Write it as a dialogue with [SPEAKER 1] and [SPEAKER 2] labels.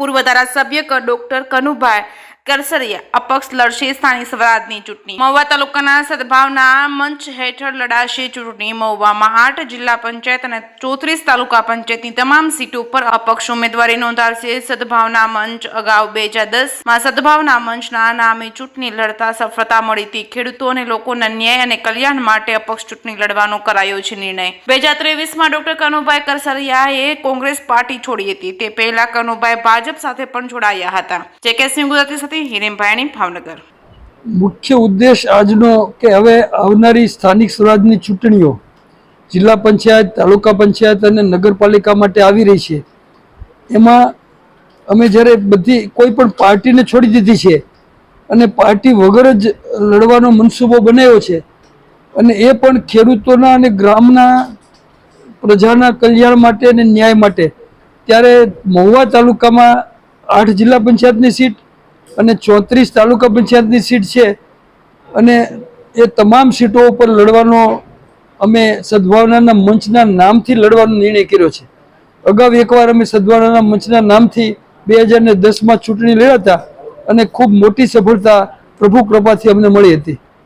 [SPEAKER 1] પૂર્વ ધારાસભ્ય ડોક્ટર કનુભાઈ કરસરિયા અપક્ષ લડશે સ્થાનિક સ્વરાજની ચૂંટણી। મહુવા તાલુકાના સદભાવના મંચ હેઠળ લડાશે ચૂંટણી। મહુવામાં 8 જિલ્લા પંચાયત અને 34 તાલુકા પંચાયતની તમામ સીટો પર અપક્ષ ઉમેદવારી નોંધાશે। સદભાવના મંચ અગાઉ 2010માં સદભાવના મંચના નામે ચૂંટણી લડતા સફળતા મળી હતી। ખેડૂતો અને લોકોના ન્યાય અને કલ્યાણ માટે અપક્ષ ચૂંટણી લડવાનો કરાયો છે નિર્ણય। 2023માં ડોક્ટર કનુભાઈ કરસરિયાએ કોંગ્રેસ પાર્ટી છોડી હતી। તે પહેલા કનુભાઈ ભાજપ સાથે પણ જોડાયા હતા। જેકેસી ગુજરાતી સાથે હિરેનભાઈ ભાવનગર।
[SPEAKER 2] મુખ્ય ઉદ્દેશ આજનો કે હવે આવનારી સ્થાનિક સ્વરાજની ચૂંટણીઓ જિલ્લા પંચાયત, તાલુકા પંચાયત અને નગરપાલિકા માટે આવી રહી છે। એમાં અમે જ્યારે બધી કોઈ પણ પાર્ટીને છોડી દીધી છે અને પાર્ટી વગર જ લડવાનો મનસૂબો બનાવ્યો છે અને એ પણ ખેડૂતોના અને ગ્રામના પ્રજાના કલ્યાણ માટે અને ન્યાય માટે। ત્યારે મહુવા તાલુકામાં 8 જિલ્લા પંચાયતની સીટ અને 34 તાલુકા પંચાયતની સીટ છે અને એ તમામ સીટો ઉપર લડવાનો અમે સદભાવનાના મંચના નામથી લડવાનો નિર્ણય કર્યો છે। અગાઉ એકવાર અમે સદભાવનાના મંચના નામથી 2010માં ચૂંટણી લડ્યા હતા અને ખૂબ મોટી સફળતા પ્રભુ કૃપાથી અમને મળી હતી।